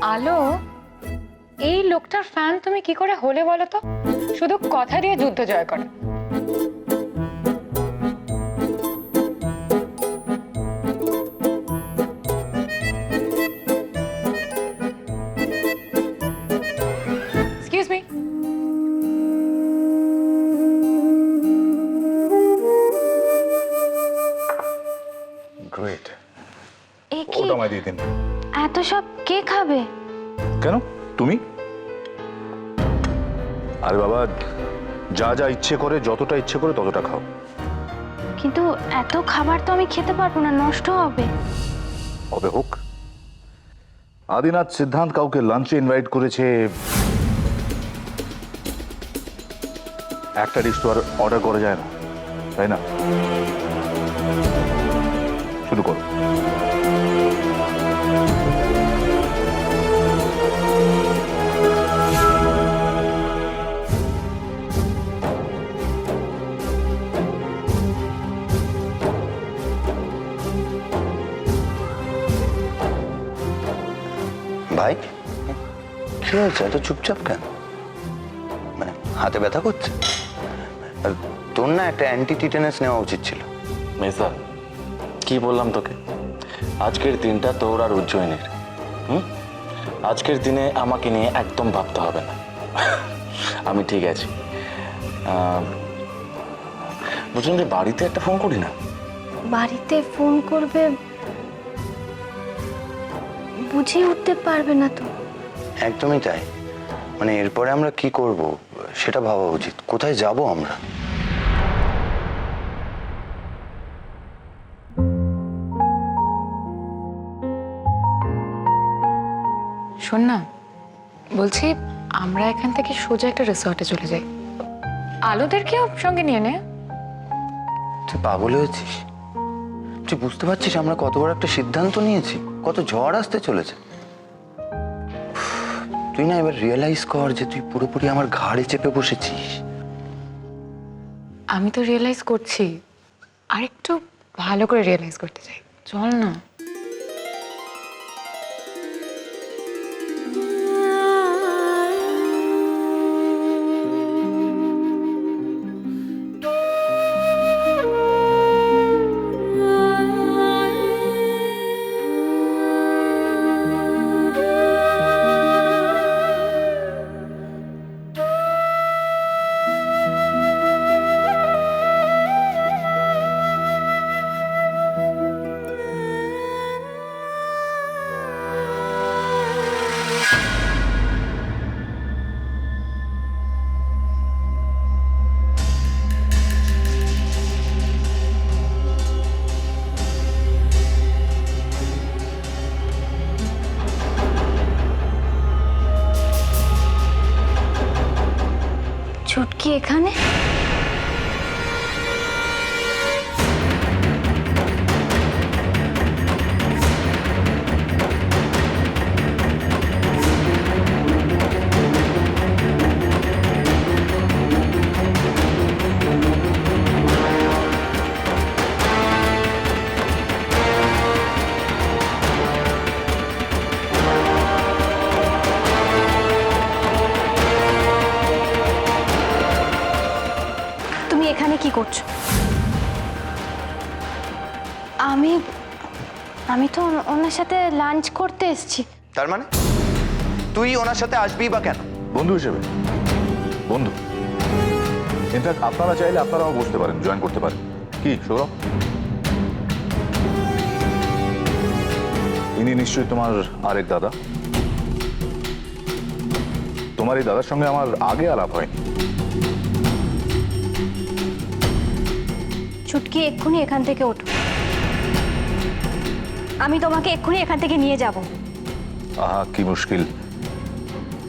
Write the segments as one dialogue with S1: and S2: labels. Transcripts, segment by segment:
S1: আলো, এই লোকটার ফ্যান তুমি কি করে হলে বলো তো? শুধু কথা দিয়ে যুদ্ধ জয় করে। Excuse me.
S2: গ্রেট।
S3: এ কি
S2: ওটা আমায় দিয়ে দিন।
S3: এত সব কে খাবে?
S2: কেন তুমি? আরে বাবা, যা যা ইচ্ছে করে, যতটা ইচ্ছে করে ততটা খাও।
S3: কিন্তু এত খাবার তো আমি খেতে পারবো না, নষ্ট হবে।
S2: হবে হোক। আদিনাথ সিদ্ধান্ত কাউকে লাঞ্চে ইনভাইট করেছে, একটা ডিশ তো আর অর্ডার করা যায় না, তাই না? শুরু করো।
S4: ভাই, কি হয়েছে? এত চুপচাপ কেন? মানে হাতে ব্যথা করছে? আর তোর না একটা অ্যান্টি টিটেনাস নেওয়া উচিত ছিল।
S5: মেজদা, কি বললাম তোকে? আজকের দিনটা তোর আর উজ্জয়িনীর। আজকের দিনে আমাকে নিয়ে একদম ভাবতে হবে না। আমি ঠিক আছি। বুঝলেন যে বাড়িতে একটা ফোন করি না?
S3: বাড়িতে ফোন করবে, বুঝিয়ে উঠতে পারবে না তো।
S4: একদমই তাই। মানে এরপরে আমরা কি করব সেটা ভাবা উচিত। কোথায় যাব আমরা?
S1: শোন না, বলছি আমরা এখান থেকে সোজা একটা রিসর্টে চলে যাই। আলোদেরকেও সঙ্গে নিয়ে নে।
S4: তুই পাগল হয়েছিস? তুই বুঝতে পারছিস আমরা কত বড় একটা সিদ্ধান্ত নিয়েছি? কত ঝড় আসতে চলেছে। তুই না এবার রিয়েলাইজ কর যে তুই পুরোপুরি আমার ঘাড়ে চেপে বসেছিস।
S1: আমি তো রিয়েলাইজ করছি, আর একটু ভালো করে রিয়েলাইজ করতে চাই। চল না।
S3: ছুটকি এখানে? তুমি এখানে কি করছো? আমি আমি তো ওনার সাথে লাঞ্চ করতে এসেছি।
S4: তার মানে তুই ওনার সাথে আসবি বা কেন?
S2: বন্ধু হিসেবে। বন্ধু। ইনফ্যাক্ট আপনারা চাইলে আপনারাও বসতে পারেন, জয়েন করতে পারেন। কি সৌরভ? ইনি নিশ্চয়ই তোমার আরেক দাদা। তোমার এই দাদার সঙ্গে আমার আগে আলাপ হয়নি।
S3: ছুটকি, এক্ষুনি এখান থেকে ওঠো। আমি তোমাকে এক্ষুনি এখান থেকে নিয়ে যাব।
S2: আহা, কি মুশকিল।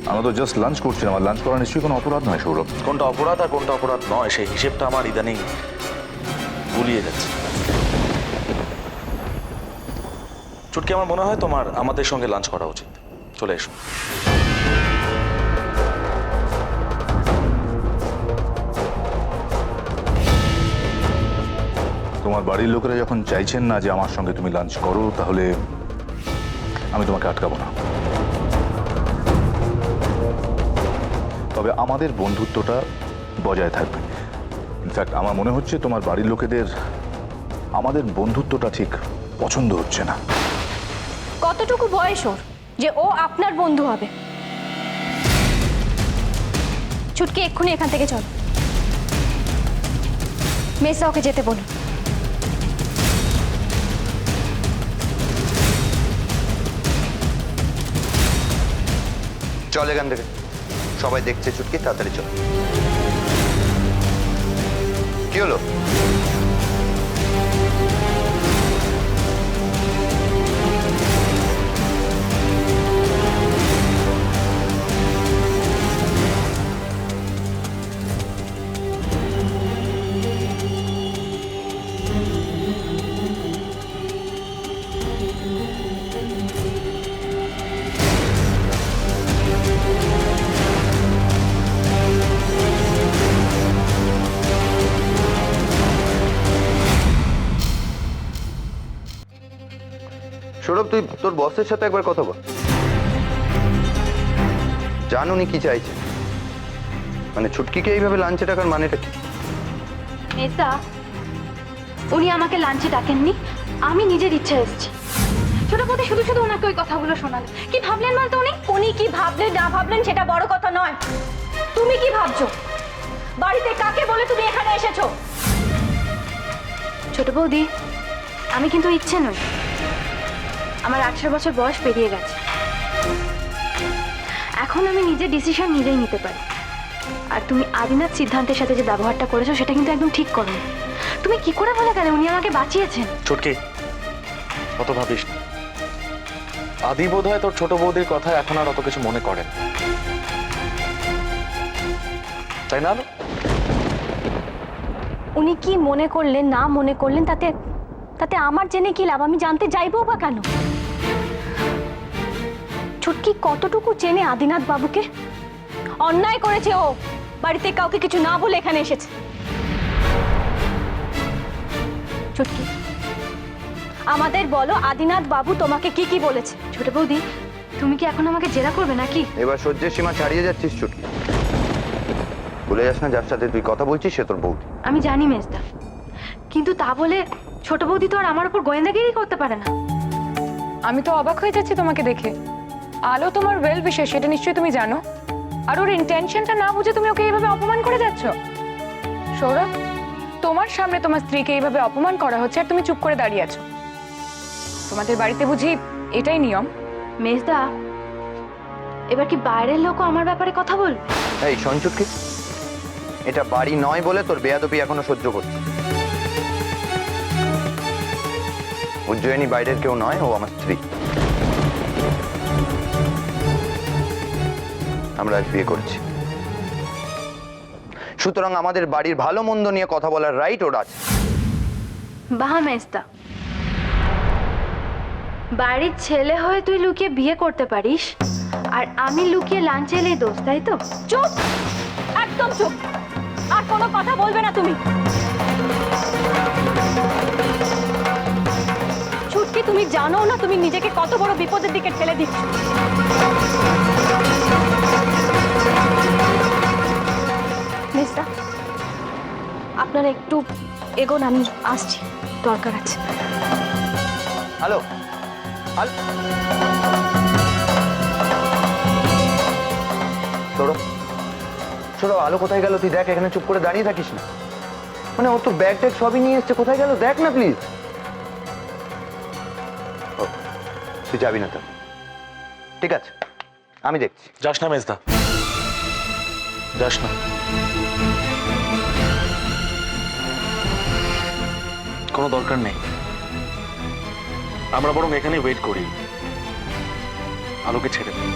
S2: আমরা তো জাস্ট লাঞ্চ করছিলাম, আর লাঞ্চ করা নিশ্চয়ই কোনো অপরাধ নয় সৌরভ।
S5: কোনটা অপরাধ আর কোনটা অপরাধ নয় সেই হিসেবটা আমার ইদানিং গুলিয়ে যাচ্ছে। চুটকি, আমার মনে হয় তোমার আমাদের সঙ্গে লাঞ্চ করা উচিত। চলে এসো।
S2: তোমার বাড়ির লোকেরা যখন চাইছেন না যে আমার সঙ্গে তুমি লাঞ্চ করো, তাহলে আমি তোমাকে আটকাবো না। তবে আমাদের বন্ধুত্বটা বজায় থাকবে। ইনফ্যাক্ট আমার মনে হচ্ছে তোমার বাড়ির লোকেদের আমাদের বন্ধুত্বটা ঠিক পছন্দ হচ্ছে না।
S3: কতটুকু বয়স ওর যে ও আপনার বন্ধু হবে? ছুটকি, এক্ষুনি এখান থেকে চল। মেসা ওকে যেতে বলুন।
S4: চল এখান থেকে, সবাই দেখছে ছুটকি, তাড়াতাড়ি চল। কি হলো? সৌরভ, তুই তোর বসের সাথে একবার কথা বল। জান উনি কি চাইছে, মানে ছুটকিকে এইভাবে লাঞ্চে টাকার মানেটা কি?
S3: মেসা, উনি আমাকে লাঞ্চে ডাকেননি, আমি নিজের ইচ্ছা এসেছি। ছোট বৌদি শুধু শুধু ওনাকে ওই কথাগুলো শোনালে। কি ভাবলেন বলতো উনি কি ভাবলেন না ভাবলেন সেটা বড় কথা নয়। তুমি কি ভাবছো? বাড়িতে কাকে বলে তুমি এখানে এসেছো? ছোট বৌদি, আমি কিন্তু ইচ্ছে নই। আমার 18 বছর বয়স পেরিয়ে গেছে। এখন আমি নিজের ডিসিশন নিজেই নিতে পারি। আর তুমি আদিনাথ সিদ্ধান্তের সাথে যে ব্যবহারটা করেছো সেটা কিন্তু একদম ঠিক করো। তুমি কি করে বলে গেলে উনি আমাকে বাঁচিয়েছেন?
S5: ছুটকি, অত ভাবিস না। আদি বোধ হয় তোর ছোট বৌদির কথা এখন আর অত কিছু মনে করে না, তাই না আলো?
S3: উনি কি মনে করলেন না মনে করলেন তাতে তাতে আমার জেনে কি লাভ? আমি জানতে যাইবো বা কেন? ছুটকি কতটুকু চেনে আদিনাথ বাবুকে? অন্যায় করেছে ও, বাড়িতে কাউকে কিছু না বলে এখানে এসেছে। ছুটকি, আমাদের বলো আদিনাথ বাবু তোমাকে কি কি বলেছে? ছোট বৌদি, তুমি কি এখন আমাকে জেরা করবে নাকি?
S4: এবার সহ্যের সীমা ছাড়িয়ে যাচ্ছিস ছুটকি। ভুলে যাস না যার সাথে তুই কথা বলছিস সে তোর বৌদি।
S3: আমি জানি মেজদা, কিন্তু তা বলে ছোট বৌদি তো আর আমার উপর গোয়েন্দাগিরি করতে পারে না।
S1: আমি তো অবাক হয়ে যাচ্ছি তোমাকে দেখে। আলো তোমার ওয়েল উইশার, সেটা নিশ্চয়ই তুমি জানো। আর ওর ইন্টেনশনটা না বুঝে তুমি ওকে এইভাবে অপমান করে যাচ্ছ। সৌরভ, তোমার সামনে তোমার স্ত্রীকে এইভাবে অপমান করা হচ্ছে আর তুমি চুপ করে দাঁড়িয়ে আছো। তোমাদের বাড়িতে বুঝি এটাই নিয়ম?
S3: মেজদা, এবার কি বাইরের লোকও আমার ব্যাপারে কথা বল?
S4: এই শোন ছুটকি, এটা বাড়ি নয় বলে তোর বেয়াদবি এখনো সহ্য করছি। উজ্জয়িনী বাইরের কেউ নয়, ও আমার স্ত্রী। আমরা আজ বিয়ে করছি, সুতরাং আমাদের বাড়ির ভালো মন্দ নিয়ে কথা বলার রাইট ওর আছে।
S3: বাহ মেজদা, বাড়ির ছেলে হয়ে তুই লুকিয়ে বিয়ে করতে পারিস আর আমি লুকিয়ে লাঞ্চে এলেই দোষ, তাই তো? চুপ, একদম চুপ, আর কোনো কথা বলবে না তুমি। ছুটকি, তুমি জানো না তুমি নিজেকে কত বড় বিপদের দিকে ঠেলে দিচ্ছ। মেজদা, আপনারা একটু এগোন, আমি আসছি, দরকার আছে।
S4: হ্যালো হ্যালো, সৌরভ, সৌরভ, আলো কোথায় গেল? তুই দেখ, এখানে চুপ করে দাঁড়িয়ে থাকিস না। মানে ও তো ব্যাগ ট্যাগ সবই নিয়ে এসছে, কোথায় গেল দেখ না প্লিজ। তুই যাবি না তো? ঠিক আছে, আমি দেখছি।
S5: যাস না মেজদা, যাস না। কোনো দরকার নেই, আমরা বরং এখানে ওয়েট করি, আলোকে ছেড়ে দিই।